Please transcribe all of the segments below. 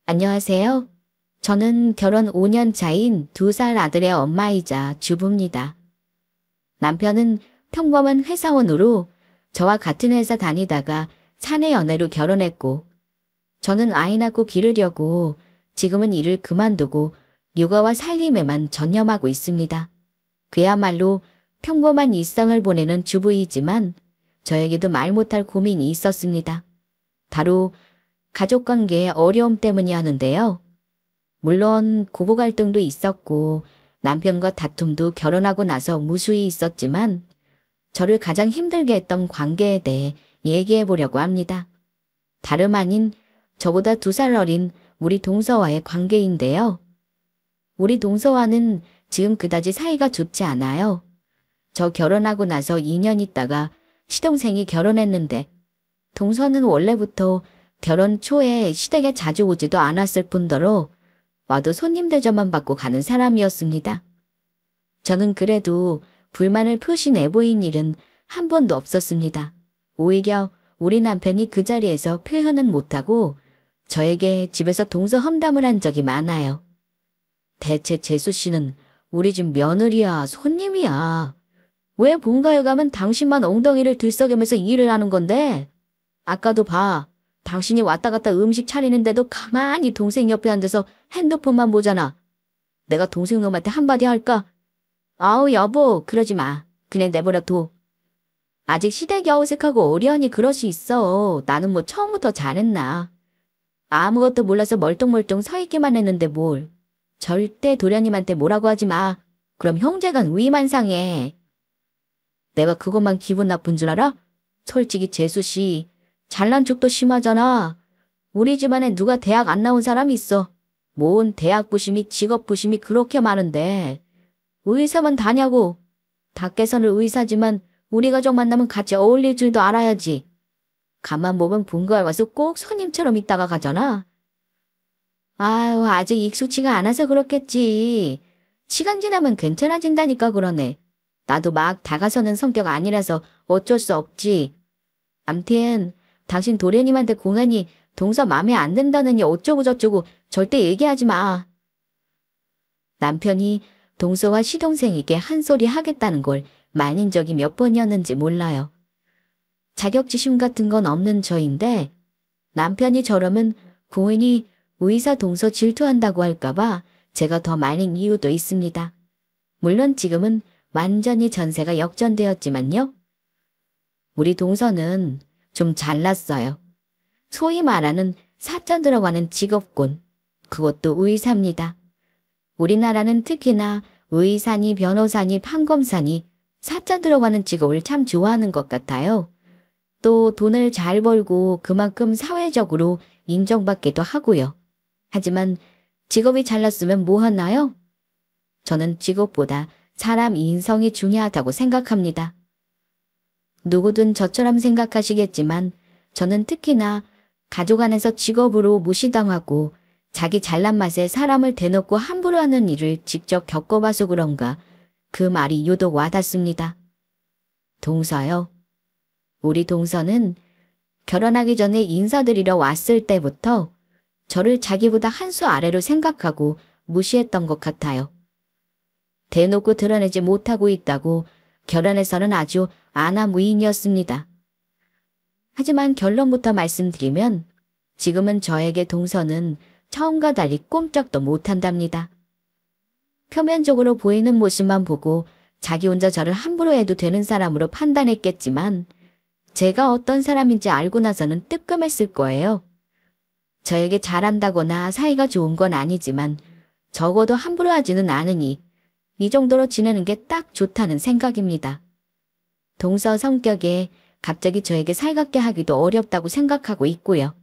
안녕하세요. 저는 결혼 5년 차인 2살 아들의 엄마이자 주부입니다. 남편은 평범한 회사원으로 저와 같은 회사 다니다가 사내 연애로 결혼했고, 저는 아이 낳고 기르려고 지금은 일을 그만두고 육아와 살림에만 전념하고 있습니다. 그야말로 평범한 일상을 보내는 주부이지만 저에게도 말 못할 고민이 있었습니다. 바로 가족관계의 어려움 때문이었는데요. 물론 고부 갈등도 있었고 남편과 다툼도 결혼하고 나서 무수히 있었지만 저를 가장 힘들게 했던 관계에 대해 얘기해 보려고 합니다. 다름 아닌 저보다 2살 어린 우리 동서와의 관계인데요. 우리 동서와는 지금 그다지 사이가 좋지 않아요. 저 결혼하고 나서 2년 있다가 시동생이 결혼했는데 동서는 원래부터 결혼 초에 시댁에 자주 오지도 않았을 뿐더러 와도 손님 대접만 받고 가는 사람이었습니다. 저는 그래도 불만을 표시 내보인 일은 한 번도 없었습니다. 오히려 우리 남편이 그 자리에서 표현은 못하고 저에게 집에서 동서 험담을 한 적이 많아요. 대체 재수 씨는 우리 집 며느리야, 손님이야. 왜 본가에 가면 당신만 엉덩이를 들썩이면서 일을 하는 건데? 아까도 봐. 당신이 왔다 갔다 음식 차리는데도 가만히 동생 옆에 앉아서 핸드폰만 보잖아. 내가 동생 놈한테 한마디 할까? 아우 여보 그러지 마. 그냥 내버려둬. 아직 시댁이 어색하고 어려우니 그럴 수 있어. 나는 뭐 처음부터 잘했나. 아무것도 몰라서 멀뚱멀뚱 서 있기만 했는데 뭘. 절대 도련님한테 뭐라고 하지 마. 그럼 형제간 위만 상해. 내가 그것만 기분 나쁜 줄 알아? 솔직히 재수씨. 잘난 척도 심하잖아. 우리 집안에 누가 대학 안 나온 사람 있어. 뭔 대학 부심이 직업 부심이 그렇게 많은데. 의사만 다냐고. 밖에서는 의사지만 우리 가족 만나면 같이 어울릴 줄도 알아야지. 가만 보면 본가에 와서 꼭 손님처럼 있다가 가잖아. 아유 아직 익숙치가 않아서 그렇겠지. 시간 지나면 괜찮아진다니까 그러네. 나도 막 다가서는 성격 아니라서 어쩔 수 없지. 암튼 당신 도련님한테 공안이 동서 맘에 안 든다느니 어쩌고 저쩌고 절대 얘기하지 마. 남편이 동서와 시동생에게 한 소리 하겠다는 걸 말린 적이 몇 번이었는지 몰라요. 자격지심 같은 건 없는 저인데 남편이 저러면 고인이 의사 동서 질투한다고 할까봐 제가 더 말린 이유도 있습니다. 물론 지금은 완전히 전세가 역전되었지만요. 우리 동서는 좀 잘났어요. 소위 말하는 사자 들어가는 직업군. 그것도 의사입니다. 우리나라는 특히나 의사니 변호사니 판검사니 사자 들어가는 직업을 참 좋아하는 것 같아요. 또 돈을 잘 벌고 그만큼 사회적으로 인정받기도 하고요. 하지만 직업이 잘났으면 뭐 하나요? 저는 직업보다 사람 인성이 중요하다고 생각합니다. 누구든 저처럼 생각하시겠지만 저는 특히나 가족 안에서 직업으로 무시당하고 자기 잘난 맛에 사람을 대놓고 함부로 하는 일을 직접 겪어봐서 그런가 그 말이 유독 와닿습니다. 동서요. 우리 동서는 결혼하기 전에 인사드리러 왔을 때부터 저를 자기보다 한 수 아래로 생각하고 무시했던 것 같아요. 대놓고 드러내지 못하고 있다고 결혼해서는 아주 아나무인이었습니다. 하지만 결론부터 말씀드리면 지금은 저에게 동서는 처음과 달리 꼼짝도 못한답니다. 표면적으로 보이는 모습만 보고 자기 혼자 저를 함부로 해도 되는 사람으로 판단했겠지만 제가 어떤 사람인지 알고 나서는 뜨끔했을 거예요. 저에게 잘한다거나 사이가 좋은 건 아니지만 적어도 함부로 하지는 않으니 이 정도로 지내는 게 딱 좋다는 생각입니다. 동서 성격에 갑자기 저에게 살갑게 하기도 어렵다고 생각하고 있고요.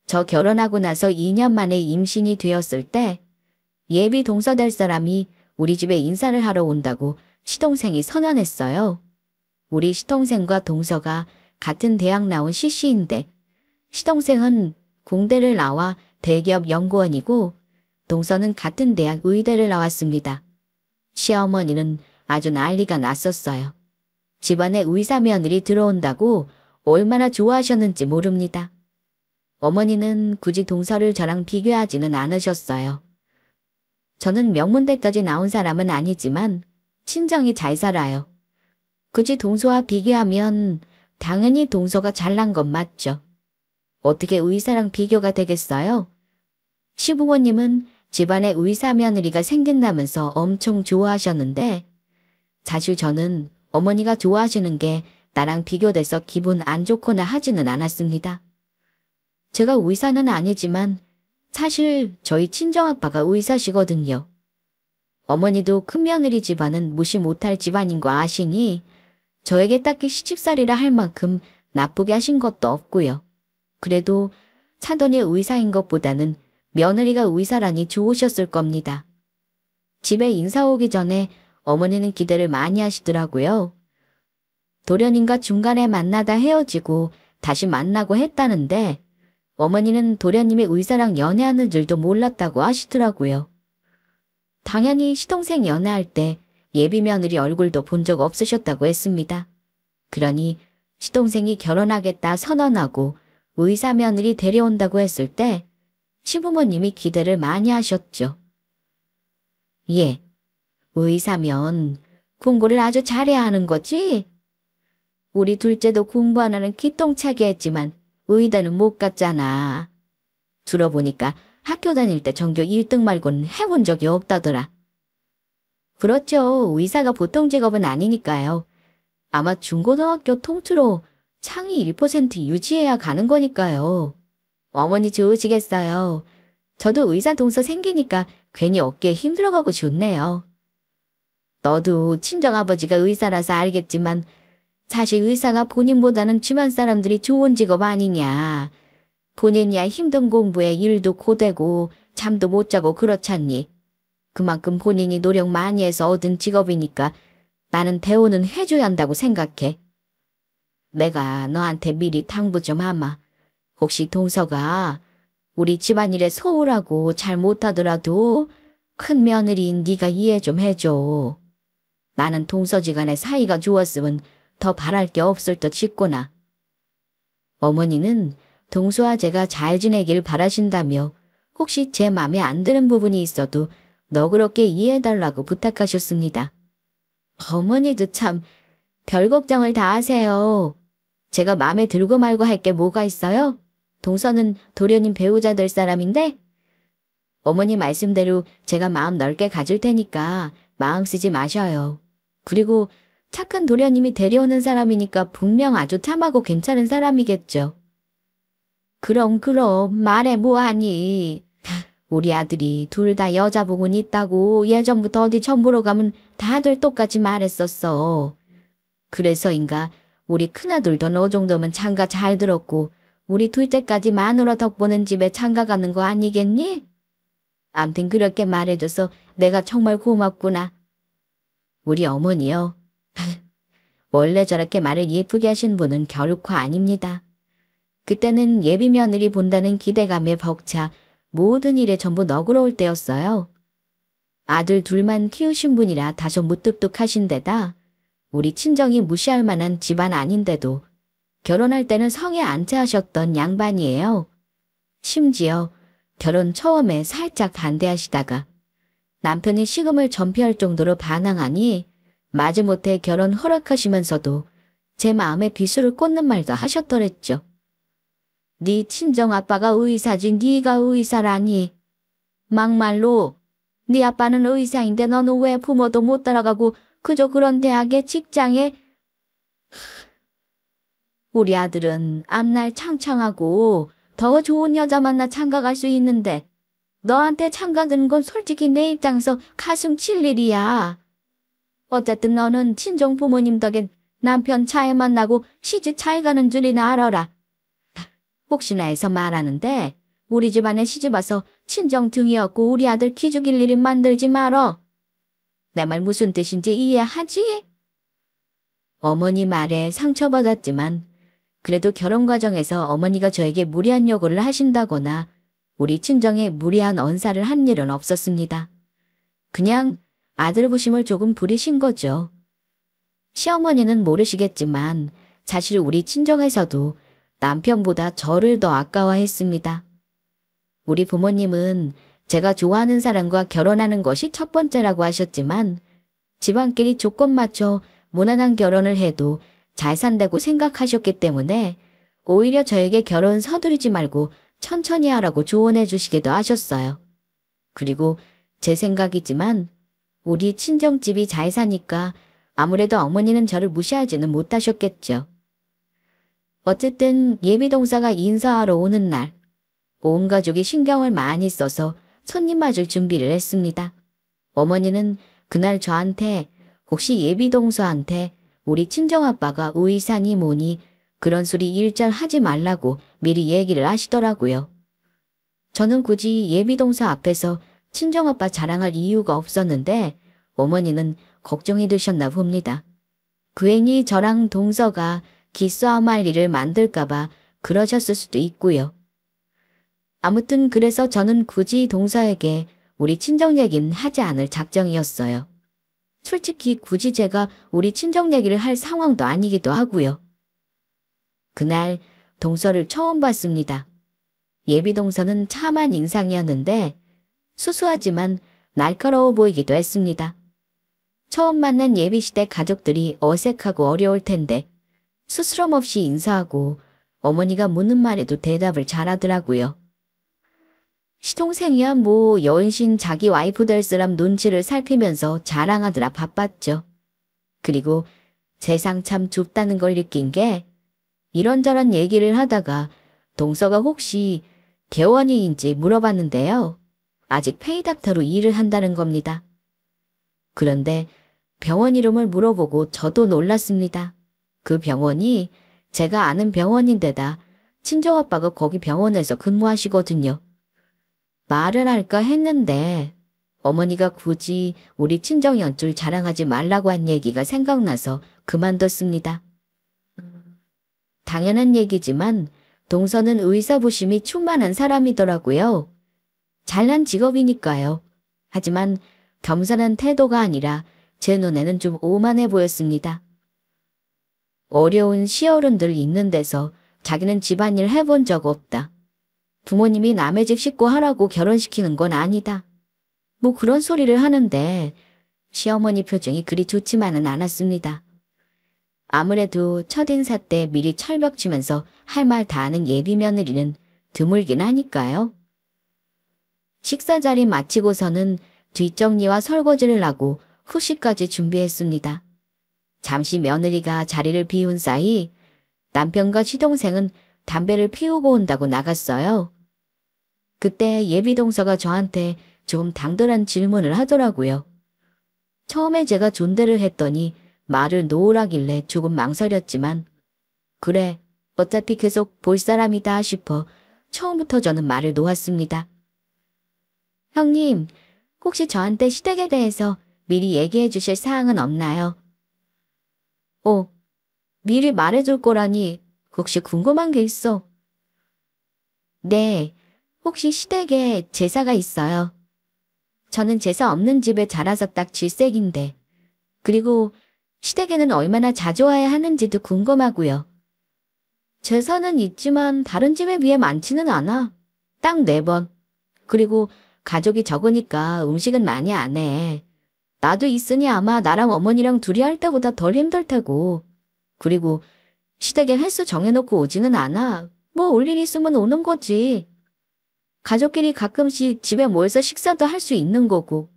저 결혼하고 나서 2년 만에 임신이 되었을 때 예비 동서 될 사람이 우리 집에 인사를 하러 온다고 시동생이 선언했어요. 우리 시동생과 동서가 같은 대학 나온 CC인데 시동생은 공대를 나와 대기업 연구원이고 동서는 같은 대학 의대를 나왔습니다. 시어머니는 아주 난리가 났었어요. 집안에 의사 며느리 들어온다고 얼마나 좋아하셨는지 모릅니다. 어머니는 굳이 동서를 저랑 비교하지는 않으셨어요. 저는 명문대까지 나온 사람은 아니지만 친정이 잘 살아요. 굳이 동서와 비교하면 당연히 동서가 잘난 건 맞죠. 어떻게 의사랑 비교가 되겠어요? 시부모님은 집안에 의사 며느리가 생긴다면서 엄청 좋아하셨는데 사실 저는 어머니가 좋아하시는 게 나랑 비교돼서 기분 안 좋거나 하지는 않았습니다. 제가 의사는 아니지만 사실 저희 친정아빠가 의사시거든요. 어머니도 큰며느리 집안은 무시 못할 집안인 거 아시니 저에게 딱히 시집살이라 할 만큼 나쁘게 하신 것도 없고요. 그래도 사돈이 의사인 것보다는 며느리가 의사라니 좋으셨을 겁니다. 집에 인사 오기 전에 어머니는 기대를 많이 하시더라고요. 도련님과 중간에 만나다 헤어지고 다시 만나고 했다는데 어머니는 도련님이 의사랑 연애하는 줄도 몰랐다고 하시더라고요. 당연히 시동생 연애할 때 예비 며느리 얼굴도 본 적 없으셨다고 했습니다. 그러니 시동생이 결혼하겠다 선언하고 의사 며느리 데려온다고 했을 때 시부모님이 기대를 많이 하셨죠. 예, 의사면 공부를 아주 잘해야 하는 거지? 우리 둘째도 공부 하나는 기똥차게 했지만 의대는 못 갔잖아. 들어보니까 학교 다닐 때 전교 1등 말고는 해본 적이 없다더라. 그렇죠. 의사가 보통 직업은 아니니까요. 아마 중고등학교 통틀어 상위 1% 유지해야 가는 거니까요. 어머니 좋으시겠어요. 저도 의사 동서 생기니까 괜히 어깨에 힘들어가고 좋네요. 너도 친정아버지가 의사라서 알겠지만 사실 의사가 본인보다는 주변 사람들이 좋은 직업 아니냐. 본인이야 힘든 공부에 일도 고되고 잠도 못 자고 그렇잖니. 그만큼 본인이 노력 많이 해서 얻은 직업이니까 나는 대우는 해줘야 한다고 생각해. 내가 너한테 미리 당부 좀 하마. 혹시 동서가 우리 집안일에 소홀하고 잘 못하더라도 큰 며느리인 네가 이해 좀 해줘. 나는 동서지간의 사이가 좋았으면 더 바랄 게 없을 듯 싶구나. 어머니는 동서와 제가 잘 지내길 바라신다며 혹시 제 맘에 안 드는 부분이 있어도 너그럽게 이해해달라고 부탁하셨습니다. 어머니도 참 별 걱정을 다 하세요. 제가 마음에 들고 말고 할 게 뭐가 있어요? 동서는 도련님 배우자 될 사람인데 어머니 말씀대로 제가 마음 넓게 가질 테니까 마음 쓰지 마셔요. 그리고 착한 도련님이 데려오는 사람이니까 분명 아주 참하고 괜찮은 사람이겠죠. 그럼 말해 뭐하니. 우리 아들이 둘 다 여자 복은 있다고 예전부터 어디 전 보러 가면 다들 똑같이 말했었어. 그래서인가 우리 큰아들도 너 정도면 장가 잘 들었고 우리 둘째까지 마누라 덕보는 집에 장가 가는 거 아니겠니? 암튼 그렇게 말해줘서 내가 정말 고맙구나. 우리 어머니요. 원래 저렇게 말을 예쁘게 하신 분은 결코 아닙니다. 그때는 예비 며느리 본다는 기대감에 벅차 모든 일에 전부 너그러울 때였어요. 아들 둘만 키우신 분이라 다소 무뚝뚝하신 데다 우리 친정이 무시할 만한 집안 아닌데도 결혼할 때는 성에 안차하셨던 양반이에요. 심지어 결혼 처음에 살짝 반대하시다가 남편이 시금을 전폐할 정도로 반항하니 마지못해 결혼 허락하시면서도 제 마음에 비수를 꽂는 말도 하셨더랬죠. 네 친정아빠가 의사지 네가 의사라니. 막말로 네 아빠는 의사인데 너는 왜 부모도 못 따라가고 그저 그런 대학에 직장에. 우리 아들은 앞날 창창하고 더 좋은 여자 만나 장가갈 수 있는데 너한테 장가드는 건 솔직히 내 입장에서 가슴 칠 일이야. 어쨌든 너는 친정 부모님 덕에 남편 차에 만나고 시집 잘 가는 줄이나 알아라. 혹시나 해서 말하는데 우리 집안에 시집와서 친정 등이었고 우리 아들 기죽일 일을 만들지 말어. 내 말 무슨 뜻인지 이해하지? 어머니 말에 상처받았지만 그래도 결혼 과정에서 어머니가 저에게 무리한 요구를 하신다거나 우리 친정에 무리한 언사를 한 일은 없었습니다. 그냥 아들 부심을 조금 부리신 거죠. 시어머니는 모르시겠지만 사실 우리 친정에서도 남편보다 저를 더 아까워했습니다. 우리 부모님은 제가 좋아하는 사람과 결혼하는 것이 첫 번째라고 하셨지만 집안끼리 조건 맞춰 무난한 결혼을 해도 잘 산다고 생각하셨기 때문에 오히려 저에게 결혼 서두르지 말고 천천히 하라고 조언해 주시기도 하셨어요. 그리고 제 생각이지만 우리 친정집이 잘 사니까 아무래도 어머니는 저를 무시하지는 못하셨겠죠. 어쨌든 예비동사가 인사하러 오는 날, 온 가족이 신경을 많이 써서 손님 맞을 준비를 했습니다. 어머니는 그날 저한테 혹시 예비동서한테 우리 친정아빠가 의사니 뭐니 그런 소리 일절 하지 말라고 미리 얘기를 하시더라고요. 저는 굳이 예비동서 앞에서 친정아빠 자랑할 이유가 없었는데 어머니는 걱정이 되셨나 봅니다. 괜히 저랑 동서가 기싸움 할 일을 만들까봐 그러셨을 수도 있고요. 아무튼 그래서 저는 굳이 동서에게 우리 친정 얘기는 하지 않을 작정이었어요. 솔직히 굳이 제가 우리 친정 얘기를 할 상황도 아니기도 하고요. 그날 동서를 처음 봤습니다. 예비동서는 참한 인상이었는데 수수하지만 날카로워 보이기도 했습니다. 처음 만난 예비시댁 가족들이 어색하고 어려울 텐데 스스럼 없이 인사하고 어머니가 묻는 말에도 대답을 잘하더라고요. 시동생이야 뭐 여인신 자기 와이프 될 사람 눈치를 살피면서 자랑하느라 바빴죠. 그리고 세상 참 좁다는 걸 느낀 게 이런저런 얘기를 하다가 동서가 혹시 개원이인지 물어봤는데요. 아직 페이닥터로 일을 한다는 겁니다. 그런데 병원 이름을 물어보고 저도 놀랐습니다. 그 병원이 제가 아는 병원인데다 친정아빠가 거기 병원에서 근무하시거든요. 말을 할까 했는데 어머니가 굳이 우리 친정 연줄 자랑하지 말라고 한 얘기가 생각나서 그만뒀습니다. 당연한 얘기지만 동서는 의사부심이 충만한 사람이더라고요. 잘난 직업이니까요. 하지만 겸손한 태도가 아니라 제 눈에는 좀 오만해 보였습니다. 어려운 시어른들 있는 데서 자기는 집안일 해본 적 없다. 부모님이 남의 집 식구 하라고 결혼시키는 건 아니다. 뭐 그런 소리를 하는데 시어머니 표정이 그리 좋지만은 않았습니다. 아무래도 첫인사 때 미리 철벽 치면서 할 말 다 하는 예비 며느리는 드물긴 하니까요. 식사 자리 마치고서는 뒷정리와 설거지를 하고 후식까지 준비했습니다. 잠시 며느리가 자리를 비운 사이 남편과 시동생은 담배를 피우고 온다고 나갔어요. 그때 예비동서가 저한테 좀 당돌한 질문을 하더라고요. 처음에 제가 존대를 했더니 말을 놓으라길래 조금 망설였지만 그래 어차피 계속 볼 사람이다 싶어 처음부터 저는 말을 놓았습니다. 형님, 혹시 저한테 시댁에 대해서 미리 얘기해 주실 사항은 없나요? 미리 말해줄 거라니 혹시 궁금한 게 있어? 네, 혹시 시댁에 제사가 있어요. 저는 제사 없는 집에 자라서 딱 질색인데. 그리고 시댁에는 얼마나 자주 와야 하는지도 궁금하고요. 제사는 있지만 다른 집에 비해 많지는 않아. 딱 4번. 그리고 가족이 적으니까 음식은 많이 안 해. 나도 있으니 아마 나랑 어머니랑 둘이 할 때보다 덜 힘들 테고. 그리고 시댁에 횟수 정해놓고 오지는 않아. 뭐 올 일 있으면 오는 거지. 가족끼리 가끔씩 집에 모여서 식사도 할 수 있는 거고.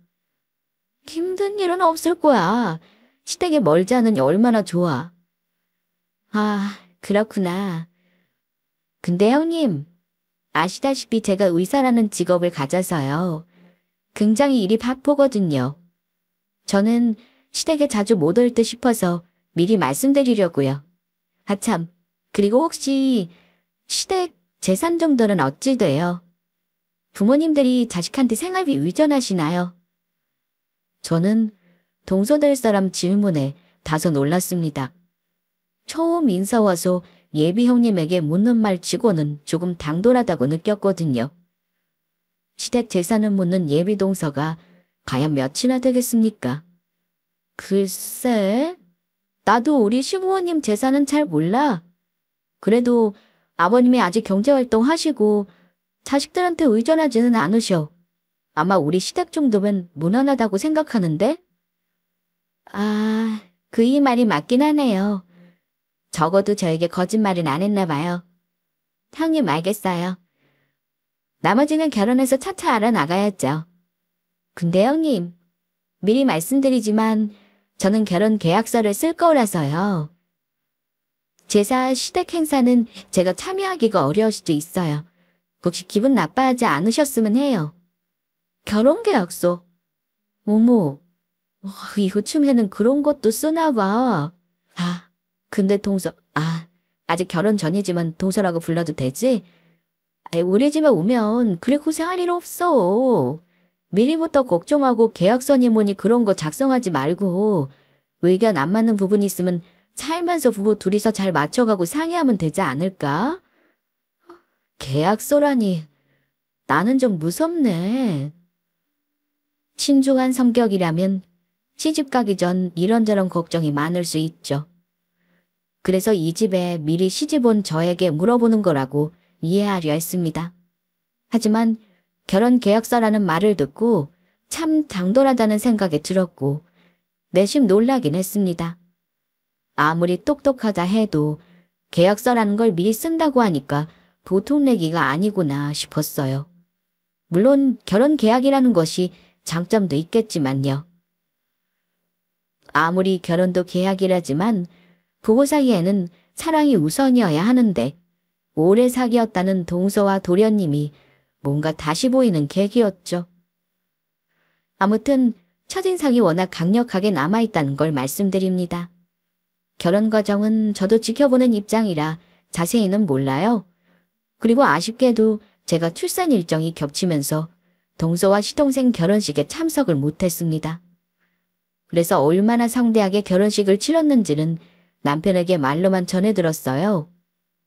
힘든 일은 없을 거야. 시댁에 멀지 않으니 얼마나 좋아. 아, 그렇구나. 근데 형님, 아시다시피 제가 의사라는 직업을 가져서요. 굉장히 일이 바쁘거든요. 저는 시댁에 자주 못 올 듯 싶어서 미리 말씀드리려고요. 아참, 그리고 혹시 시댁 재산 정도는 어찌 돼요? 부모님들이 자식한테 생활비 의존하시나요? 저는 동서될 사람 질문에 다소 놀랐습니다. 처음 인사 와서 예비 형님에게 묻는 말 치고는 조금 당돌하다고 느꼈거든요. 시댁 재산을 묻는 예비 동서가 과연 몇이나 되겠습니까? 글쎄, 나도 우리 시부모님 재산은 잘 몰라. 그래도 아버님이 아직 경제활동 하시고 자식들한테 의존하지는 않으셔. 아마 우리 시댁 정도면 무난하다고 생각하는데? 아, 그 이 말이 맞긴 하네요. 적어도 저에게 거짓말은 안 했나 봐요. 형님 알겠어요. 나머지는 결혼해서 차차 알아나가야죠. 근데 형님, 미리 말씀드리지만 저는 결혼 계약서를 쓸 거라서요. 제사 시댁 행사는 제가 참여하기가 어려울 수도 있어요. 혹시 기분 나빠하지 않으셨으면 해요. 결혼 계약서? 어머, 이거 춤에는 그런 것도 쓰나 봐. 아, 근데 아직 결혼 전이지만 동서라고 불러도 되지? 아이, 우리 집에 오면 그래 고생할 일 없어. 미리부터 걱정하고 계약서니 뭐니 그런 거 작성하지 말고 의견 안 맞는 부분이 있으면 살면서 부부 둘이서 잘 맞춰가고 상의하면 되지 않을까? 계약서라니 나는 좀 무섭네. 신중한 성격이라면 시집 가기 전 이런저런 걱정이 많을 수 있죠. 그래서 이 집에 미리 시집 온 저에게 물어보는 거라고 이해하려 했습니다. 하지만 결혼 계약서라는 말을 듣고 참 당돌하다는 생각이 들었고 내심 놀라긴 했습니다. 아무리 똑똑하다 해도 계약서라는 걸 미리 쓴다고 하니까 보통 내기가 아니구나 싶었어요. 물론 결혼 계약이라는 것이 장점도 있겠지만요. 아무리 결혼도 계약이라지만 부부 사이에는 사랑이 우선이어야 하는데 오래 사귀었다는 동서와 도련님이 뭔가 다시 보이는 계기였죠. 아무튼 첫인상이 워낙 강력하게 남아있다는 걸 말씀드립니다. 결혼 과정은 저도 지켜보는 입장이라 자세히는 몰라요. 그리고 아쉽게도 제가 출산 일정이 겹치면서 동서와 시동생 결혼식에 참석을 못했습니다. 그래서 얼마나 성대하게 결혼식을 치렀는지는 남편에게 말로만 전해 들었어요.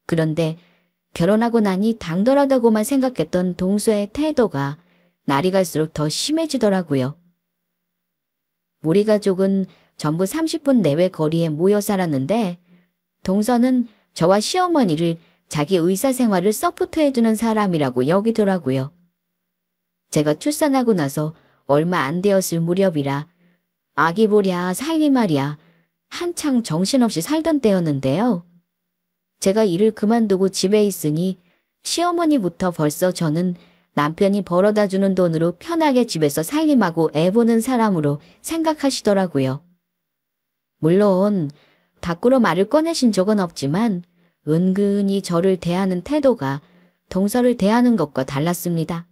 그런데 결혼하고 나니 당돌하다고만 생각했던 동서의 태도가 날이 갈수록 더 심해지더라고요. 우리 가족은 전부 30분 내외 거리에 모여 살았는데 동서는 저와 시어머니를 자기 의사생활을 서포트해주는 사람이라고 여기더라고요. 제가 출산하고 나서 얼마 안 되었을 무렵이라 아기 보랴 살림하랴 한창 정신없이 살던 때였는데요. 제가 일을 그만두고 집에 있으니 시어머니부터 벌써 저는 남편이 벌어다 주는 돈으로 편하게 집에서 살림하고 애 보는 사람으로 생각하시더라고요. 물론 밖으로 말을 꺼내신 적은 없지만 은근히 저를 대하는 태도가 동서를 대하는 것과 달랐습니다.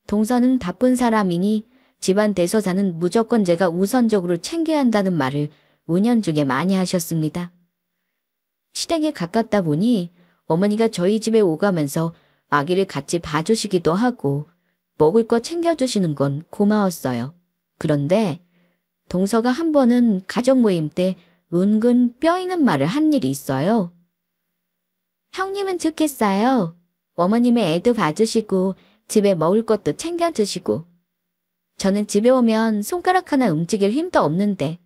동서는 바쁜 사람이니 집안 대소사는 무조건 제가 우선적으로 챙겨야 한다는 말을 은연중에 많이 하셨습니다. 시댁에 가깝다 보니 어머니가 저희 집에 오가면서 아기를 같이 봐주시기도 하고 먹을 거 챙겨주시는 건 고마웠어요. 그런데 동서가 한 번은 가족 모임 때 은근 뼈 있는 말을 한 일이 있어요. 형님은 좋겠어요. 어머님의 애도 봐주시고 집에 먹을 것도 챙겨주시고 저는 집에 오면 손가락 하나 움직일 힘도 없는데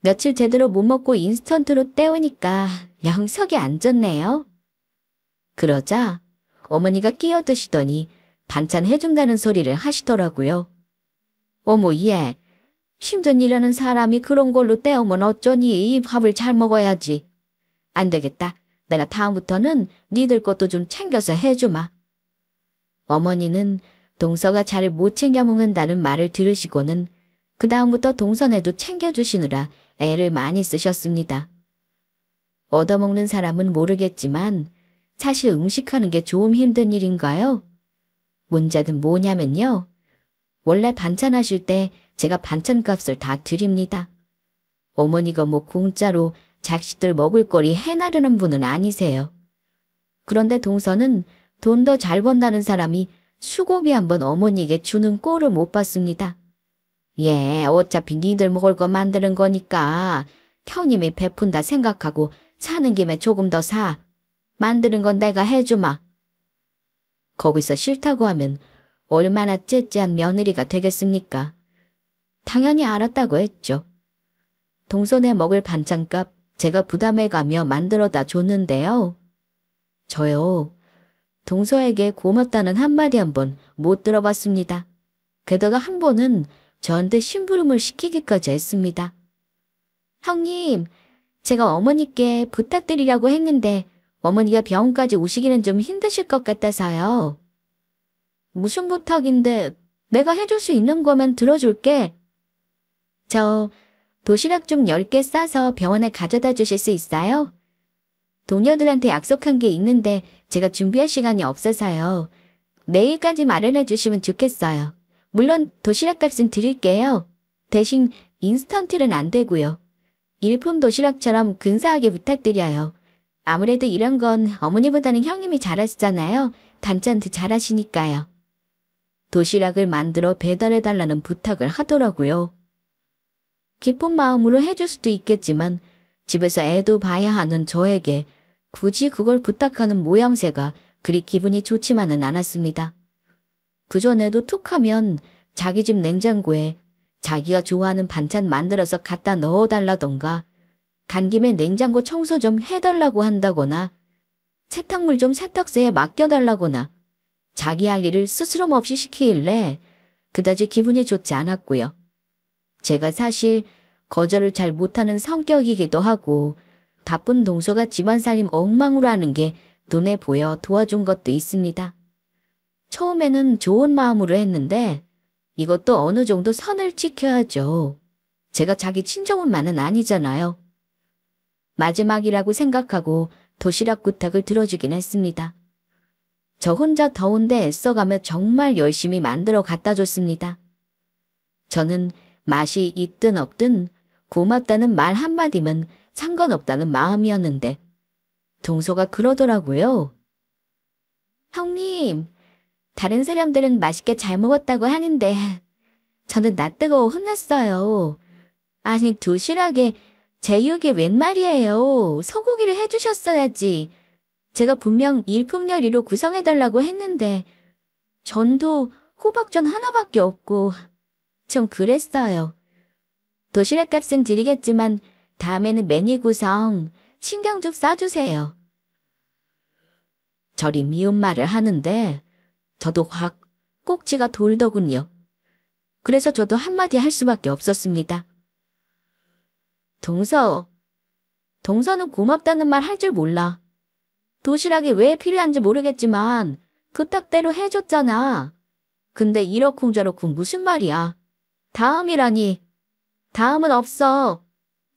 며칠 제대로 못 먹고 인스턴트로 때우니까 영 속이 안 좋네요. 그러자 어머니가 끼어드시더니 반찬 해준다는 소리를 하시더라고요. 어머 얘, 힘든 일하는 사람이 그런 걸로 때우면 어쩌니. 밥을 잘 먹어야지. 안 되겠다. 내가 다음부터는 니들 것도 좀 챙겨서 해주마. 어머니는 동서가 잘 못 챙겨 먹는다는 말을 들으시고는 그 다음부터 동선에도 챙겨주시느라 애를 많이 쓰셨습니다. 얻어먹는 사람은 모르겠지만 사실 음식하는 게 좀 힘든 일인가요? 문제는 뭐냐면요. 원래 반찬하실 때 제가 반찬값을 다 드립니다. 어머니가 뭐 공짜로 자식들 먹을 거리 해나르는 분은 아니세요. 그런데 동서는 돈 더 잘 번다는 사람이 수고비 한번 어머니에게 주는 꼴을 못 봤습니다. 예, 어차피 니들 먹을 거 만드는 거니까 형님이 베푼다 생각하고 사는 김에 조금 더 사. 만드는 건 내가 해주마. 거기서 싫다고 하면 얼마나 째째한 며느리가 되겠습니까? 당연히 알았다고 했죠. 동선에 먹을 반찬값 제가 부담해가며 만들어다 줬는데요. 저요. 동서에게 고맙다는 한마디 한 번 못 들어봤습니다. 게다가 한 번은 저한테 심부름을 시키기까지 했습니다. 형님, 제가 어머니께 부탁드리려고 했는데 어머니가 병원까지 오시기는 좀 힘드실 것 같아서요. 무슨 부탁인데 내가 해줄 수 있는 거면 들어줄게. 저 도시락 좀 10개 싸서 병원에 가져다 주실 수 있어요? 동료들한테 약속한 게 있는데 제가 준비할 시간이 없어서요. 내일까지 마련해 주시면 좋겠어요. 물론 도시락 값은 드릴게요. 대신 인스턴트는 안 되고요. 일품 도시락처럼 근사하게 부탁드려요. 아무래도 이런 건 어머니보다는 형님이 잘하시잖아요. 반찬도 잘하시니까요. 도시락을 만들어 배달해달라는 부탁을 하더라고요. 기쁜 마음으로 해줄 수도 있겠지만 집에서 애도 봐야 하는 저에게 굳이 그걸 부탁하는 모양새가 그리 기분이 좋지만은 않았습니다. 그전에도 툭 하면 자기 집 냉장고에 자기가 좋아하는 반찬 만들어서 갖다 넣어달라던가 간 김에 냉장고 청소 좀 해달라고 한다거나 세탁물 좀 세탁소에 맡겨달라거나 자기 할 일을 스스럼 없이 시키길래 그다지 기분이 좋지 않았고요. 제가 사실 거절을 잘 못하는 성격이기도 하고 바쁜 동서가 집안살림 엉망으로 하는 게 눈에 보여 도와준 것도 있습니다. 처음에는 좋은 마음으로 했는데 이것도 어느 정도 선을 지켜야죠. 제가 자기 친정엄마는 아니잖아요. 마지막이라고 생각하고 도시락 부탁을 들어주긴 했습니다. 저 혼자 더운데 애써가며 정말 열심히 만들어 갖다 줬습니다. 저는 맛이 있든 없든 고맙다는 말 한마디면 상관없다는 마음이었는데 동서가 그러더라고요. 형님, 다른 사람들은 맛있게 잘 먹었다고 하는데 저는 낯뜨거워 혼났어요. 아니 도시락에 제육이 웬 말이에요. 소고기를 해주셨어야지. 제가 분명 일품 요리로 구성해달라고 했는데 전도 호박전 하나밖에 없고 좀 그랬어요. 도시락 값은 드리겠지만 다음에는 메뉴 구성 신경 좀 써주세요. 저리 미운 말을 하는데 저도 확 꼭지가 돌더군요. 그래서 저도 한마디 할 수밖에 없었습니다. 동서는 고맙다는 말 할 줄 몰라. 도시락이 왜 필요한지 모르겠지만 그 딱대로 해줬잖아. 근데 이러쿵저러쿵 무슨 말이야. 다음이라니. 다음은 없어.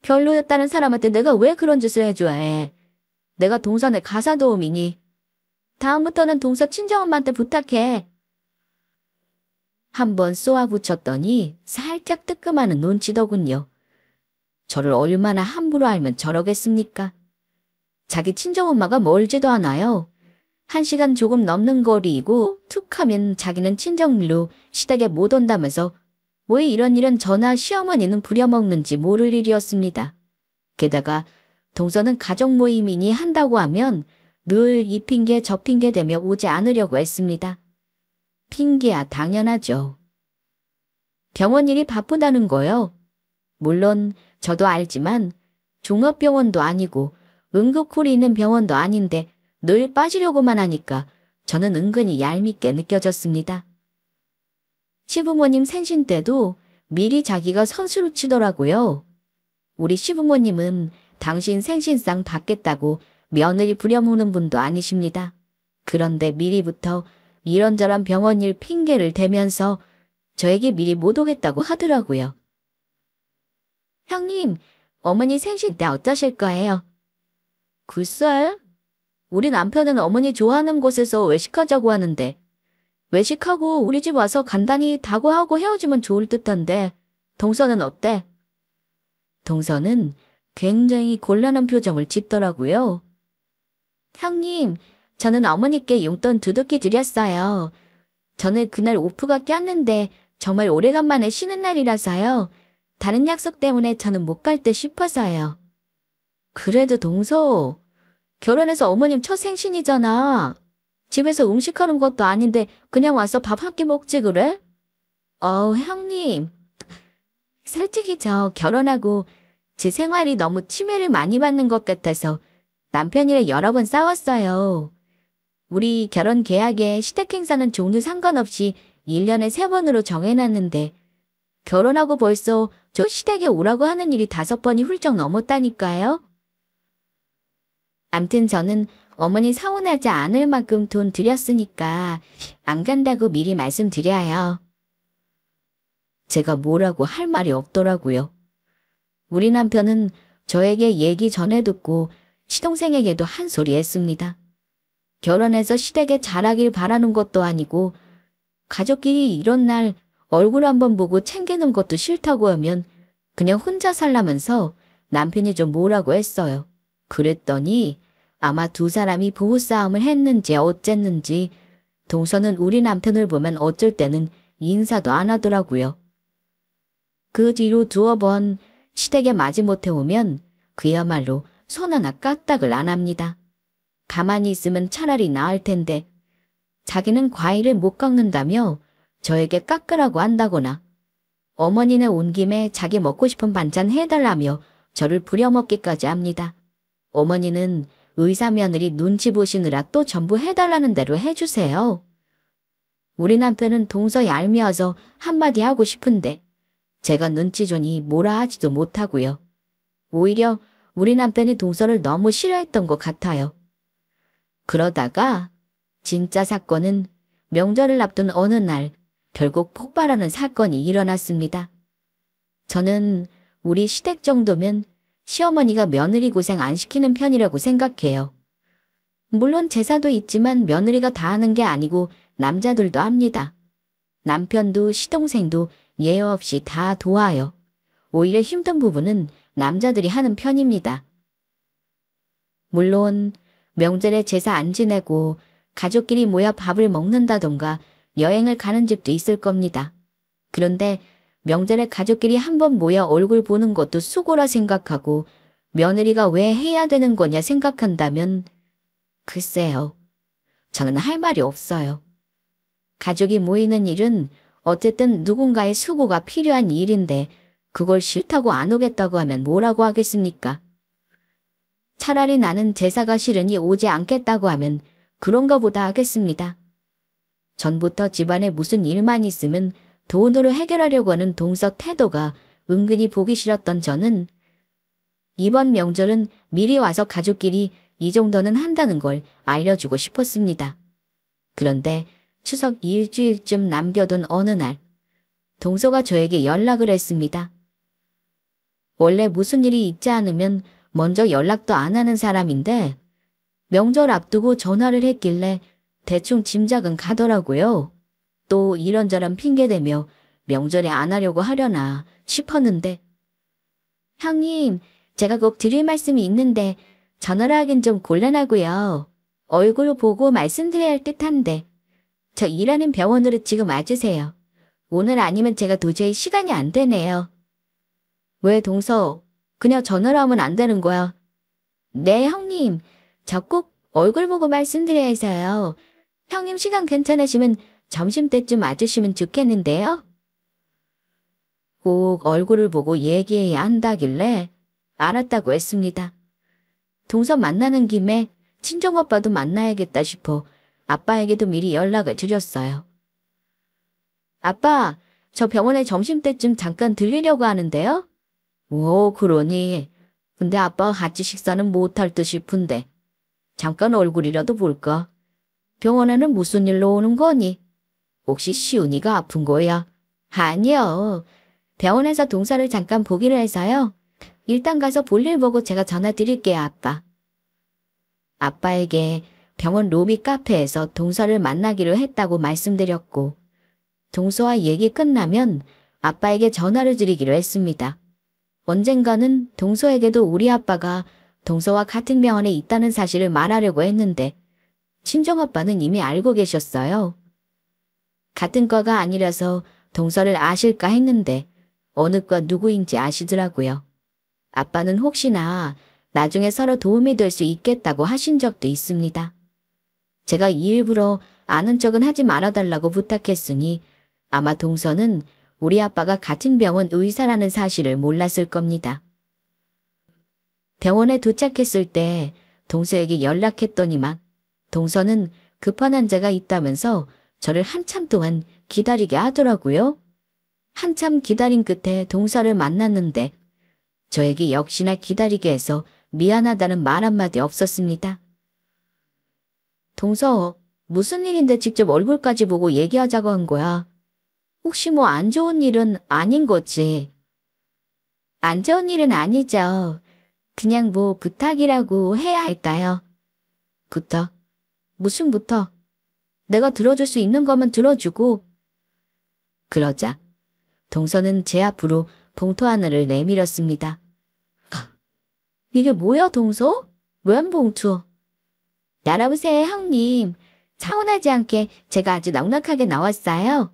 별로였다는 사람한테 내가 왜 그런 짓을 해줘야 해. 내가 동선의 가사 도우미니. 다음부터는 동서 친정엄마한테 부탁해. 한번 쏘아붙였더니 살짝 뜨끔하는 눈치더군요. 저를 얼마나 함부로 알면 저러겠습니까? 자기 친정엄마가 멀지도 않아요. 1시간 조금 넘는 거리이고 툭 하면 자기는 친정밀로 시댁에 못 온다면서 왜 이런 전화 시어머니는 부려먹는지 모를 일이었습니다. 게다가 동서는 가족 모임이니 한다고 하면 늘 이 핑계 저 핑계 대며 오지 않으려고 했습니다. 핑계야 당연하죠. 병원 일이 바쁘다는 거요. 물론 저도 알지만 종합병원도 아니고 응급콜이 있는 병원도 아닌데 늘 빠지려고만 하니까 저는 은근히 얄밉게 느껴졌습니다. 시부모님 생신 때도 미리 자기가 선수를 치더라고요. 우리 시부모님은 당신 생신상 받겠다고 며느리 부려먹는 분도 아니십니다. 그런데 미리부터 이런저런 병원 일 핑계를 대면서 저에게 미리 못 오겠다고 하더라고요. 형님, 어머니 생신 때 어떠실 거예요? 글쎄, 우리 남편은 어머니 좋아하는 곳에서 외식하자고 하는데 외식하고 우리 집 와서 간단히 다구하고 헤어지면 좋을 듯한데 동서는 어때? 동서는 굉장히 곤란한 표정을 짓더라고요. 형님, 저는 어머니께 용돈 두둑히 드렸어요. 저는 그날 오프가 꼈는데 정말 오래간만에 쉬는 날이라서요. 다른 약속 때문에 저는 못 갈 듯 싶어서요. 그래도 동서, 결혼해서 어머님 첫 생신이잖아. 집에서 음식하는 것도 아닌데 그냥 와서 밥 한 끼 먹지 그래? 형님. 솔직히 저 결혼하고 제 생활이 너무 침해를 많이 받는 것 같아서 남편이랑 여러 번 싸웠어요. 우리 결혼 계약에 시댁 행사는 종류 상관없이 1년에 3번으로 정해놨는데 결혼하고 벌써 저 시댁에 오라고 하는 일이 5번이 훌쩍 넘었다니까요. 암튼 저는 어머니 서운하지 않을 만큼 돈 들였으니까 안 간다고 미리 말씀드려요. 제가 뭐라고 할 말이 없더라고요. 우리 남편은 저에게 얘기 전에 듣고 시동생에게도 한 소리 했습니다. 결혼해서 시댁에 잘하길 바라는 것도 아니고 가족끼리 이런 날 얼굴 한번 보고 챙기는 것도 싫다고 하면 그냥 혼자 살라면서 남편이 좀 뭐라고 했어요. 그랬더니 아마 두 사람이 부부싸움을 했는지 어쨌는지 동서는 우리 남편을 보면 어쩔 때는 인사도 안 하더라고요. 그 뒤로 2번 시댁에 마지못해 오면 그야말로 손 하나 까딱을 안 합니다. 가만히 있으면 차라리 나을 텐데 자기는 과일을 못 깎는다며 저에게 깎으라고 한다거나 어머니는 온 김에 자기 먹고 싶은 반찬 해달라며 저를 부려먹기까지 합니다. 어머니는 의사 며느리 눈치 보시느라 또 전부 해달라는 대로 해주세요. 우리 남편은 동서 얄미워서 한마디 하고 싶은데 제가 눈치 주니 뭐라 하지도 못하고요. 오히려 우리 남편이 동서를 너무 싫어했던 것 같아요. 그러다가 진짜 사건은 명절을 앞둔 어느 날 결국 폭발하는 사건이 일어났습니다. 저는 우리 시댁 정도면 시어머니가 며느리 고생 안 시키는 편이라고 생각해요. 물론 제사도 있지만 며느리가 다 하는 게 아니고 남자들도 합니다. 남편도 시동생도 예외 없이 다 도와요. 오히려 힘든 부분은 남자들이 하는 편입니다. 물론 명절에 제사 안 지내고 가족끼리 모여 밥을 먹는다던가 여행을 가는 집도 있을 겁니다. 그런데 명절에 가족끼리 한번 모여 얼굴 보는 것도 수고라 생각하고 며느리가 왜 해야 되는 거냐 생각한다면 글쎄요. 저는 할 말이 없어요. 가족이 모이는 일은 어쨌든 누군가의 수고가 필요한 일인데 그걸 싫다고 안 오겠다고 하면 뭐라고 하겠습니까? 차라리 나는 제사가 싫으니 오지 않겠다고 하면 그런가 보다 하겠습니다. 전부터 집안에 무슨 일만 있으면 돈으로 해결하려고 하는 동서 태도가 은근히 보기 싫었던 저는 이번 명절은 미리 와서 가족끼리 이 정도는 한다는 걸 알려주고 싶었습니다. 그런데 추석 일주일쯤 남겨둔 어느 날 동서가 저에게 연락을 했습니다. 원래 무슨 일이 있지 않으면 먼저 연락도 안 하는 사람인데 명절 앞두고 전화를 했길래 대충 짐작은 가더라고요. 또 이런저런 핑계대며 명절에 안 하려고 하려나 싶었는데 형님, 제가 꼭 드릴 말씀이 있는데 전화를 하긴 좀 곤란하고요. 얼굴 보고 말씀드려야 할 듯한데 저 일하는 병원으로 지금 와주세요. 오늘 아니면 제가 도저히 시간이 안 되네요. 왜 동서, 그냥 전화로 하면 안 되는 거야? 네 형님, 저 꼭 얼굴 보고 말씀드려야 해서요. 형님 시간 괜찮으시면 점심때쯤 와주시면 좋겠는데요. 꼭 얼굴을 보고 얘기해야 한다길래 알았다고 했습니다. 동서 만나는 김에 친정오빠도 만나야겠다 싶어 아빠에게도 미리 연락을 드렸어요. 아빠, 저 병원에 점심때쯤 잠깐 들리려고 하는데요. 오, 그러니. 근데 아빠가 같이 식사는 못할 듯 싶은데 잠깐 얼굴이라도 볼까? 병원에는 무슨 일로 오는 거니? 혹시 시훈이가 아픈 거야? 아니요. 병원에서 동서를 잠깐 보기로 해서요. 일단 가서 볼일 보고 제가 전화 드릴게요, 아빠. 아빠에게 병원 로비 카페에서 동서를 만나기로 했다고 말씀드렸고 동서와 얘기 끝나면 아빠에게 전화를 드리기로 했습니다. 언젠가는 동서에게도 우리 아빠가 동서와 같은 병원에 있다는 사실을 말하려고 했는데 친정아빠는 이미 알고 계셨어요. 같은 과가 아니라서 동서를 아실까 했는데 어느 과 누구인지 아시더라고요. 아빠는 혹시나 나중에 서로 도움이 될 수 있겠다고 하신 적도 있습니다. 제가 일부러 아는 척은 하지 말아달라고 부탁했으니 아마 동서는 우리 아빠가 같은 병원 의사라는 사실을 몰랐을 겁니다. 병원에 도착했을 때 동서에게 연락했더니만 동서는 급한 환자가 있다면서 저를 한참 동안 기다리게 하더라고요. 한참 기다린 끝에 동서를 만났는데 저에게 역시나 기다리게 해서 미안하다는 말 한마디 없었습니다. 동서, 무슨 일인데 직접 얼굴까지 보고 얘기하자고 한 거야? 혹시 뭐 안 좋은 일은 아닌 거지? 안 좋은 일은 아니죠. 그냥 뭐 부탁이라고 해야 할까요? 부탁? 무슨 부탁? 내가 들어줄 수 있는 거면 들어주고. 그러자 동서는 제 앞으로 봉투 하나를 내밀었습니다. 이게 뭐야, 동서? 웬 봉투? 열어보세요, 형님. 차원하지 않게 제가 아주 넉넉하게 나왔어요.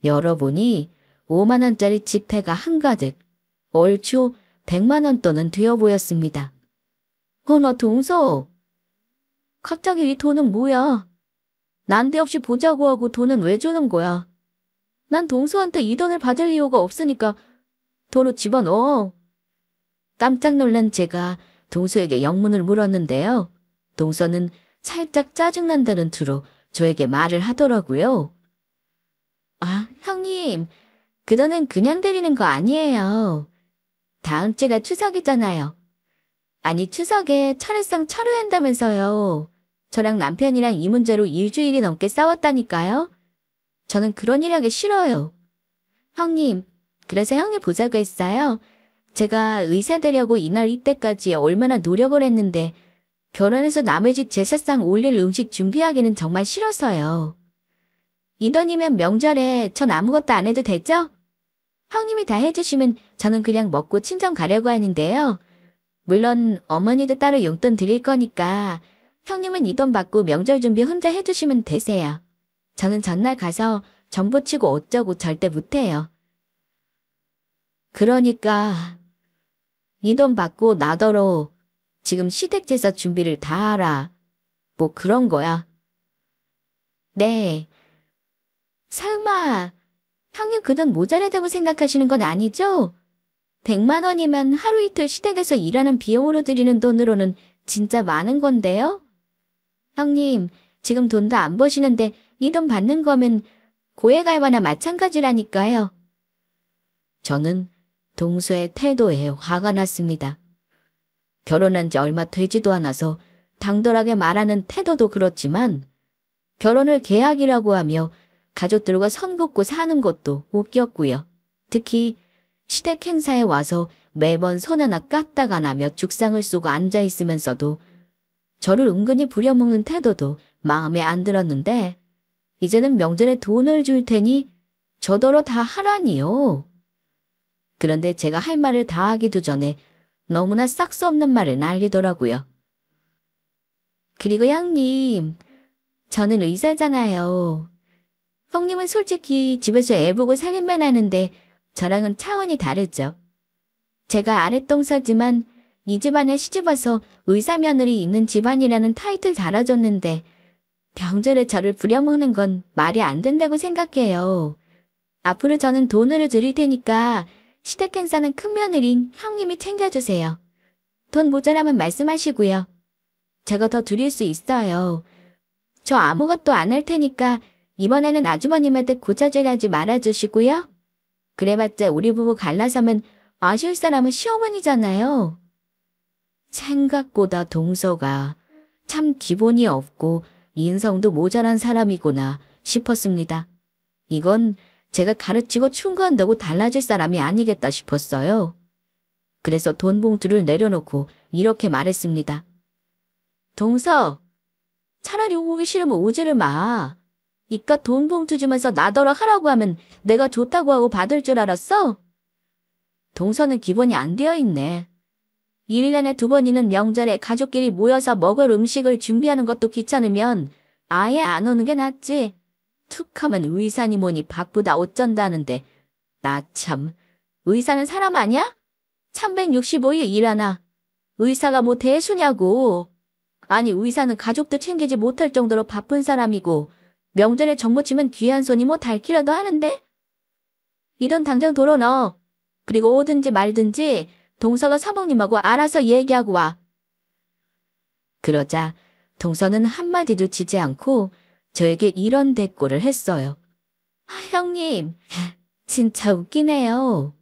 열어보니 5만 원짜리 지폐가 한가득, 얼추 100만 원 돈은 되어 보였습니다. 나 동서. 갑자기 이 돈은 뭐야? 난데없이 보자고 하고 돈은 왜 주는 거야? 난 동서한테 이 돈을 받을 이유가 없으니까 도로 집어넣어. 깜짝 놀란 제가 동서에게 영문을 물었는데요. 동서는 살짝 짜증난다는 투로 저에게 말을 하더라고요. 아, 형님, 그 돈은 그냥 드리는 거 아니에요. 다음 주가 추석이잖아요. 아니, 추석에 차례상 차려한다면서요. 저랑 남편이랑 이 문제로 일주일이 넘게 싸웠다니까요. 저는 그런 일 하기 싫어요. 형님, 그래서 형님 보자고 했어요. 제가 의사 되려고 이날 이때까지 얼마나 노력을 했는데 결혼해서 남의 집 제사상 올릴 음식 준비하기는 정말 싫어서요. 이 돈이면 명절에 전 아무것도 안 해도 되죠? 형님이 다 해주시면 저는 그냥 먹고 친정 가려고 하는데요. 물론 어머니도 따로 용돈 드릴 거니까 형님은 이 돈 받고 명절 준비 혼자 해주시면 되세요. 저는 전날 가서 정보 치고 어쩌고 절대 못해요. 그러니까 이 돈 받고 나더러 지금 시댁제사 준비를 다 하라. 뭐 그런 거야. 네. 설마 형님 그 돈 모자라다고 생각하시는 건 아니죠? 100만 원이면 하루 이틀 시댁에서 일하는 비용으로 드리는 돈으로는 진짜 많은 건데요? 형님, 지금 돈도 안 버시는데 이 돈 받는 거면 고액 알바나 마찬가지라니까요. 저는 동서의 태도에 화가 났습니다. 결혼한 지 얼마 되지도 않아서 당돌하게 말하는 태도도 그렇지만 결혼을 계약이라고 하며 가족들과 선 긋고 사는 것도 웃겼고요. 특히 시댁 행사에 와서 매번 손 하나 까딱 안 하며 죽상을 쏘고 앉아있으면서도 저를 은근히 부려먹는 태도도 마음에 안 들었는데 이제는 명절에 돈을 줄 테니 저더러 다 하라니요. 그런데 제가 할 말을 다 하기도 전에 너무나 싹수 없는 말을 날리더라고요. 그리고 형님, 저는 의사잖아요. 형님은 솔직히 집에서 애 보고 살림만 하는데 저랑은 차원이 다르죠. 제가 아랫동서지만 이 집안에 시집와서 의사 며느리 있는 집안이라는 타이틀 달아줬는데 명절에 저를 부려먹는 건 말이 안 된다고 생각해요. 앞으로 저는 돈으로 드릴 테니까 시댁 행사는 큰 며느리인 형님이 챙겨주세요. 돈 모자라면 말씀하시고요. 제가 더 드릴 수 있어요. 저 아무것도 안 할 테니까 이번에는 아주버님한테 고자질하지 말아주시고요. 그래봤자 우리 부부 갈라서면 아쉬울 사람은 시어머니잖아요. 생각보다 동서가 참 기본이 없고 인성도 모자란 사람이구나 싶었습니다. 이건 제가 가르치고 충고한다고 달라질 사람이 아니겠다 싶었어요. 그래서 돈 봉투를 내려놓고 이렇게 말했습니다. 동서, 차라리 오기 싫으면 오지를 마. 이깟 돈 봉투 주면서 나더러 하라고 하면 내가 좋다고 하고 받을 줄 알았어? 동서는 기본이 안 되어 있네. 1년에 2번이는 명절에 가족끼리 모여서 먹을 음식을 준비하는 것도 귀찮으면 아예 안 오는 게 낫지. 툭 하면 의사니 뭐니 바쁘다 어쩐다는데 나 참, 의사는 사람 아냐? 365일 일하나. 의사가 뭐 대수냐고. 아니 의사는 가족도 챙기지 못할 정도로 바쁜 사람이고 명절에 정보 치면 귀한 손이 뭐 닳기라도 하는데? 이 돈 당장 도로 넣어. 그리고 오든지 말든지 동서가 사모님하고 알아서 얘기하고 와. 그러자 동서는 한마디도 치지 않고 저에게 이런 대꾸를 했어요. 형님, 진짜 웃기네요.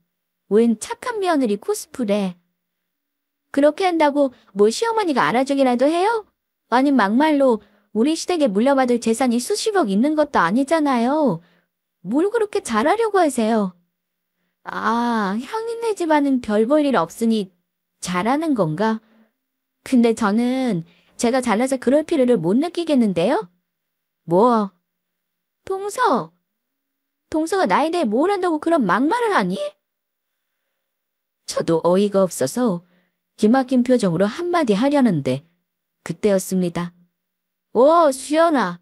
웬 착한 며느리 코스프레. 그렇게 한다고 뭐 시어머니가 알아주기라도 해요? 아니 막말로 우리 시댁에 물려받을 재산이 수십억 있는 것도 아니잖아요. 뭘 그렇게 잘하려고 하세요? 아, 형님네 집안은 별 볼 일 없으니 잘하는 건가? 근데 저는 제가 잘나서 그럴 필요를 못 느끼겠는데요? 뭐? 동서! 동서가 나에 대해 뭘 한다고 그런 막말을 하니? 저도 어이가 없어서 기막힌 표정으로 한마디 하려는데 그때였습니다. 수연아.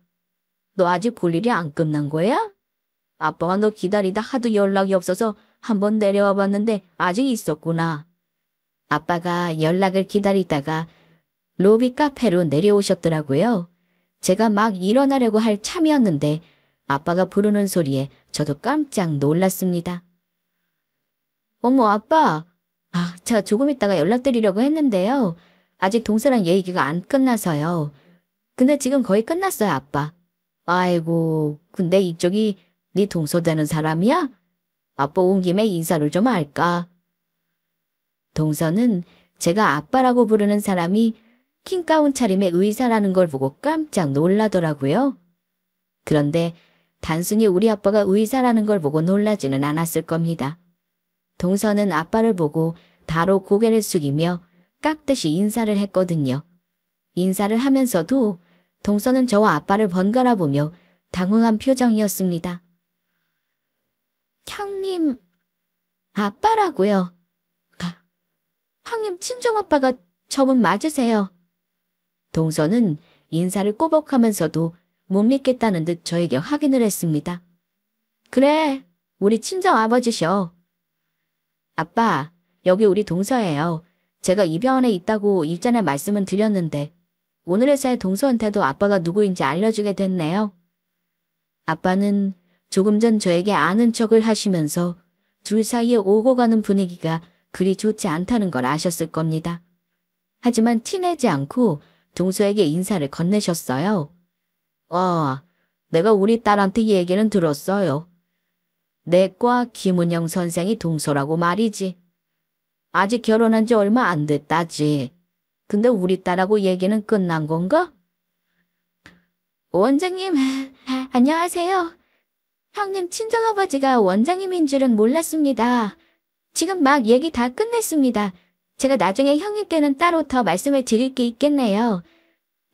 너 아직 볼 일이 안 끝난 거야? 아빠가 너 기다리다 하도 연락이 없어서 한번 내려와 봤는데 아직 있었구나. 아빠가 연락을 기다리다가 로비 카페로 내려오셨더라고요. 제가 막 일어나려고 할 참이었는데 아빠가 부르는 소리에 저도 깜짝 놀랐습니다. 어머 아빠, 제가 조금 있다가 연락드리려고 했는데요. 아직 동서랑 얘기가 안 끝나서요. 근데 지금 거의 끝났어요 아빠. 아이고, 근데 이쪽이 네 동서 되는 사람이야? 아빠 온 김에 인사를 좀 할까? 동서는 제가 아빠라고 부르는 사람이 킹가운 차림의 의사라는 걸 보고 깜짝 놀라더라고요. 그런데 단순히 우리 아빠가 의사라는 걸 보고 놀라지는 않았을 겁니다. 동서는 아빠를 보고 바로 고개를 숙이며 깍듯이 인사를 했거든요. 인사를 하면서도 동서는 저와 아빠를 번갈아 보며 당황한 표정이었습니다. 형님, 아빠라고요. 형님 친정아빠가 저분 맞으세요. 동서는 인사를 꼬박하면서도 못 믿겠다는 듯 저에게 확인을 했습니다. 그래, 우리 친정아버지셔. 아빠, 여기 우리 동서예요. 제가 이 병원에 있다고 일전에 말씀은 드렸는데 오늘 회사에 동서한테도 아빠가 누구인지 알려주게 됐네요. 아빠는 조금 전 저에게 아는 척을 하시면서 둘 사이에 오고 가는 분위기가 그리 좋지 않다는 걸 아셨을 겁니다. 하지만 티내지 않고 동서에게 인사를 건네셨어요. 내가 우리 딸한테 얘기는 들었어요. 내과 김은영 선생이 동서라고 말이지. 아직 결혼한 지 얼마 안 됐다지. 근데 우리 딸하고 얘기는 끝난 건가? 원장님, 안녕하세요. 형님 친정아버지가 원장님인 줄은 몰랐습니다. 지금 막 얘기 다 끝냈습니다. 제가 나중에 형님께는 따로 더 말씀을 드릴 게 있겠네요.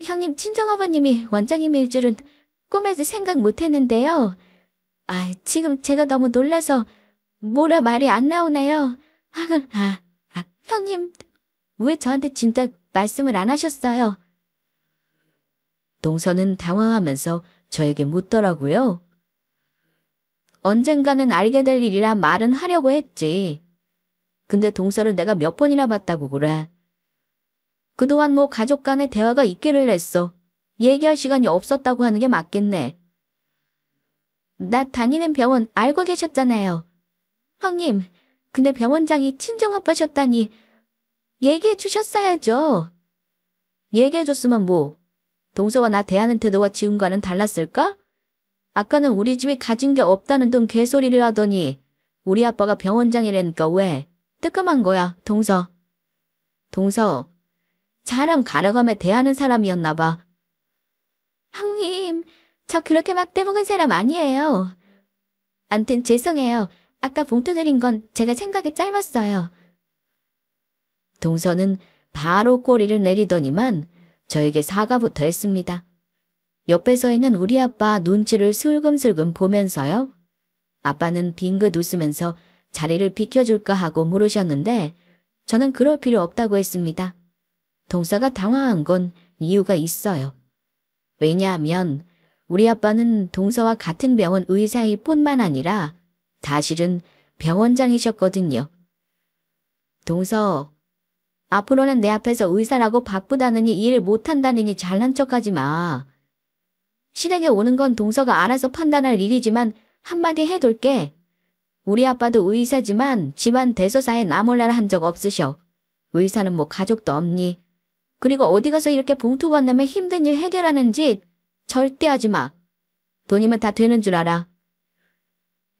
형님 친정아버님이 원장님일 줄은 꿈에도 생각 못했는데요. 지금 제가 너무 놀라서 뭐라 말이 안 나오네요. 형님, 왜 저한테 진짜 말씀을 안 하셨어요? 동서는 당황하면서 저에게 묻더라고요. 언젠가는 알게 될 일이라 말은 하려고 했지. 근데 동서를 내가 몇 번이나 봤다고 그래. 그동안 뭐 가족 간의 대화가 있기를 했어. 얘기할 시간이 없었다고 하는 게 맞겠네. 나 다니는 병원 알고 계셨잖아요. 형님, 근데 병원장이 친정아빠셨다니 얘기해 주셨어야죠. 얘기해 줬으면 뭐, 동서가 나 대하는 태도가 지금과는 달랐을까? 아까는 우리 집이 가진 게 없다는 둥 개소리를 하더니 우리 아빠가 병원장이라니까 왜? 뜨끔한 거야, 동서. 동서, 사람 가려가며 대하는 사람이었나 봐. 형님, 저 그렇게 막 떼먹은 사람 아니에요. 암튼 죄송해요. 아까 봉투 드린 건 제가 생각이 짧았어요. 동서는 바로 꼬리를 내리더니만 저에게 사과부터 했습니다. 옆에 서 있는 우리 아빠 눈치를 슬금슬금 보면서요. 아빠는 빙긋 웃으면서 자리를 비켜줄까 하고 물으셨는데 저는 그럴 필요 없다고 했습니다. 동서가 당황한 건 이유가 있어요. 왜냐하면 우리 아빠는 동서와 같은 병원 의사일 뿐만 아니라 사실은 병원장이셨거든요. 동서, 앞으로는 내 앞에서 의사라고 바쁘다느니 일 못한다느니 잘난 척하지 마. 시댁에 오는 건 동서가 알아서 판단할 일이지만 한마디 해둘게. 우리 아빠도 의사지만 집안 대소사에 나 몰라라 한 적 없으셔. 의사는 뭐 가족도 없니? 그리고 어디 가서 이렇게 봉투 건네며 힘든 일 해결하는 짓 절대 하지 마. 돈이면 다 되는 줄 알아.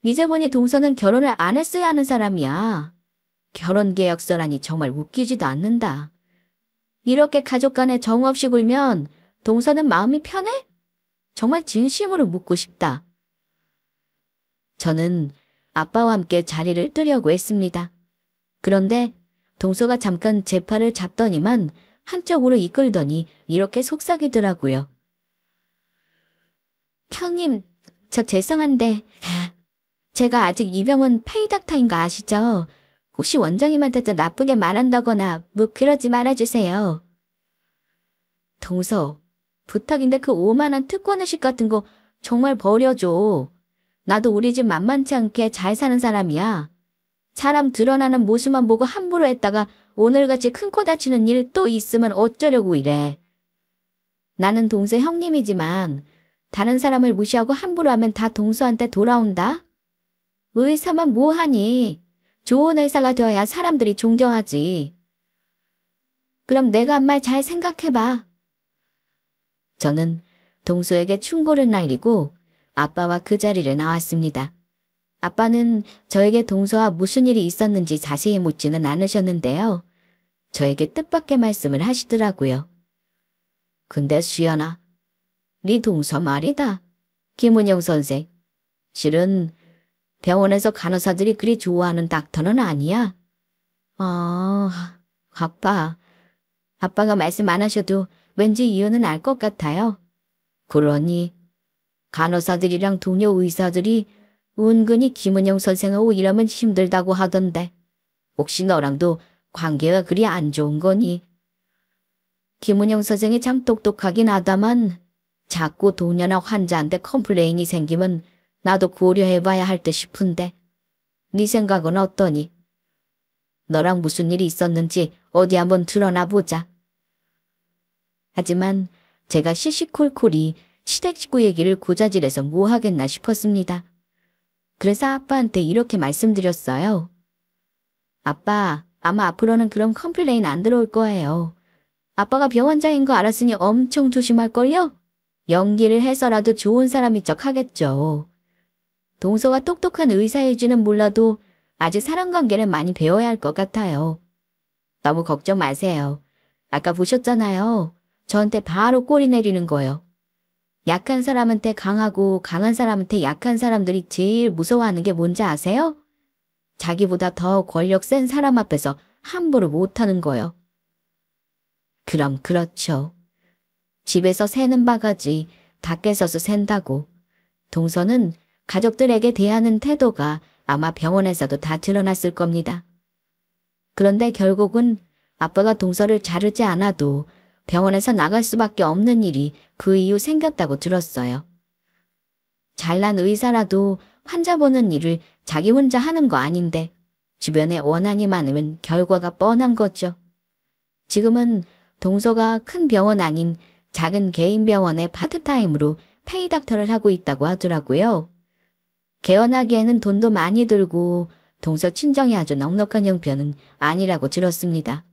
이제 보니 동서는 결혼을 안 했어야 하는 사람이야. 결혼계약서라니 정말 웃기지도 않는다. 이렇게 가족 간에 정 없이 굴면 동서는 마음이 편해? 정말 진심으로 묻고 싶다. 저는 아빠와 함께 자리를 뜨려고 했습니다. 그런데 동서가 잠깐 제 팔을 잡더니만 한쪽으로 이끌더니 이렇게 속삭이더라고요. 형님, 저 죄송한데 제가 아직 이병헌 페이닥터인 거 아시죠? 혹시 원장님한테도 나쁘게 말한다거나 뭐 그러지 말아주세요. 동서, 부탁인데 그 오만한 특권의식 같은 거 정말 버려줘. 나도 우리 집 만만치 않게 잘 사는 사람이야. 사람 드러나는 모습만 보고 함부로 했다가 오늘같이 큰 코 다치는 일 또 있으면 어쩌려고 이래. 나는 동서 형님이지만 다른 사람을 무시하고 함부로 하면 다 동서한테 돌아온다? 의사만 뭐하니? 좋은 의사가 되어야 사람들이 존경하지. 그럼 내가 한 말 잘 생각해봐. 저는 동서에게 충고를 날리고 아빠와 그 자리를 나왔습니다. 아빠는 저에게 동서와 무슨 일이 있었는지 자세히 묻지는 않으셨는데요. 저에게 뜻밖의 말씀을 하시더라고요. 근데 수연아, 네 동서 말이다. 김은영 선생. 실은 병원에서 간호사들이 그리 좋아하는 닥터는 아니야. 아빠가 말씀 안 하셔도 왠지 이유는 알 것 같아요. 그러니 간호사들이랑 동료 의사들이 은근히 김은영 선생하고 일하면 힘들다고 하던데 혹시 너랑도 관계가 그리 안 좋은 거니? 김은영 선생이 참 똑똑하긴 하다만 자꾸 동료나 환자한테 컴플레인이 생기면 나도 고려해봐야 할 듯 싶은데 네 생각은 어떠니? 너랑 무슨 일이 있었는지 어디 한번 드러나 보자. 하지만 제가 시시콜콜이 시댁 식구 얘기를 고자질해서 뭐 하겠나 싶었습니다. 그래서 아빠한테 이렇게 말씀드렸어요. 아빠, 아마 앞으로는 그런 컴플레인 안 들어올 거예요. 아빠가 병원장인 거 알았으니 엄청 조심할걸요? 연기를 해서라도 좋은 사람인 척 하겠죠. 동서가 똑똑한 의사일지는 몰라도 아직 사람관계는 많이 배워야 할 것 같아요. 너무 걱정 마세요. 아까 보셨잖아요. 저한테 바로 꼬리 내리는 거요. 약한 사람한테 강하고 강한 사람한테 약한 사람들이 제일 무서워하는 게 뭔지 아세요? 자기보다 더 권력 센 사람 앞에서 함부로 못하는 거요. 그럼 그렇죠. 집에서 새는 바가지 밖에서도 샌다고. 동서는 가족들에게 대하는 태도가 아마 병원에서도 다 드러났을 겁니다. 그런데 결국은 아빠가 동서를 자르지 않아도 병원에서 나갈 수밖에 없는 일이 그 이후 생겼다고 들었어요. 잘난 의사라도 환자 보는 일을 자기 혼자 하는 거 아닌데 주변에 원한이 많으면 결과가 뻔한 거죠. 지금은 동서가 큰 병원 아닌 작은 개인 병원에 파트타임으로 페이닥터를 하고 있다고 하더라고요. 개원하기에는 돈도 많이 들고 동서 친정이 아주 넉넉한 형편은 아니라고 들었습니다.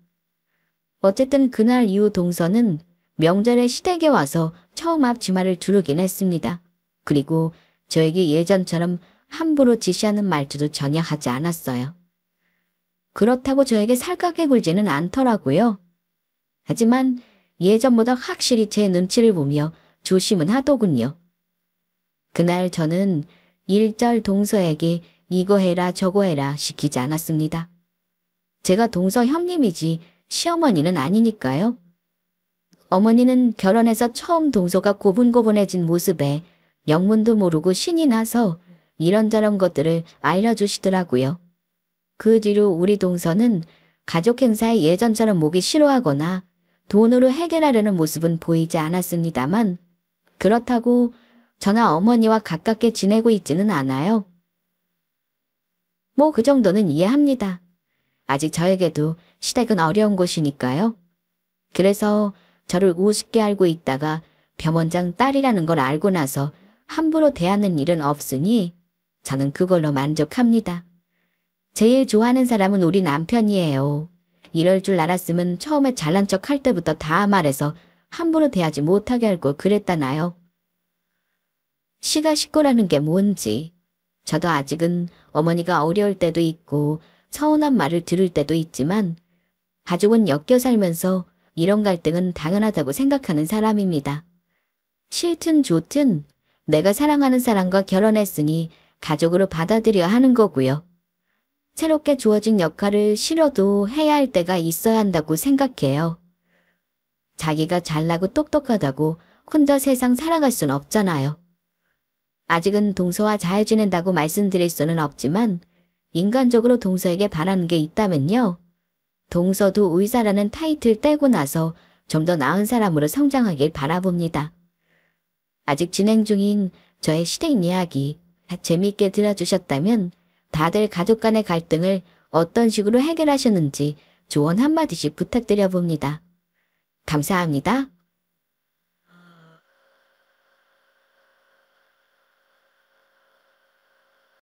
어쨌든 그날 이후 동서는 명절에 시댁에 와서 처음 앞치마를 두르긴 했습니다. 그리고 저에게 예전처럼 함부로 지시하는 말투도 전혀 하지 않았어요. 그렇다고 저에게 살갑게 굴지는 않더라고요. 하지만 예전보다 확실히 제 눈치를 보며 조심은 하더군요. 그날 저는 일절 동서에게 이거 해라 저거 해라 시키지 않았습니다. 제가 동서 형님이지 시어머니는 아니니까요. 어머니는 결혼해서 처음 동서가 고분고분해진 모습에 영문도 모르고 신이 나서 이런저런 것들을 알려주시더라고요. 그 뒤로 우리 동서는 가족 행사에 예전처럼 오기 싫어하거나 돈으로 해결하려는 모습은 보이지 않았습니다만 그렇다고 저나 어머니와 가깝게 지내고 있지는 않아요. 뭐 그 정도는 이해합니다. 아직 저에게도 시댁은 어려운 곳이니까요. 그래서 저를 우습게 알고 있다가 병원장 딸이라는 걸 알고 나서 함부로 대하는 일은 없으니 저는 그걸로 만족합니다. 제일 좋아하는 사람은 우리 남편이에요. 이럴 줄 알았으면 처음에 잘난 척 할 때부터 다 말해서 함부로 대하지 못하게 할 걸 그랬다나요. 시가 식구라는 게 뭔지. 저도 아직은 어머니가 어려울 때도 있고 서운한 말을 들을 때도 있지만 가족은 엮여 살면서 이런 갈등은 당연하다고 생각하는 사람입니다. 싫든 좋든 내가 사랑하는 사람과 결혼했으니 가족으로 받아들여야 하는 거고요. 새롭게 주어진 역할을 싫어도 해야 할 때가 있어야 한다고 생각해요. 자기가 잘나고 똑똑하다고 혼자 세상 살아갈 순 없잖아요. 아직은 동서와 잘 지낸다고 말씀드릴 수는 없지만 인간적으로 동서에게 바라는 게 있다면요. 동서도 의사라는 타이틀 떼고 나서 좀 더 나은 사람으로 성장하길 바라봅니다. 아직 진행 중인 저의 시댁 이야기 재미있게 들어주셨다면 다들 가족 간의 갈등을 어떤 식으로 해결하셨는지 조언 한마디씩 부탁드려 봅니다. 감사합니다.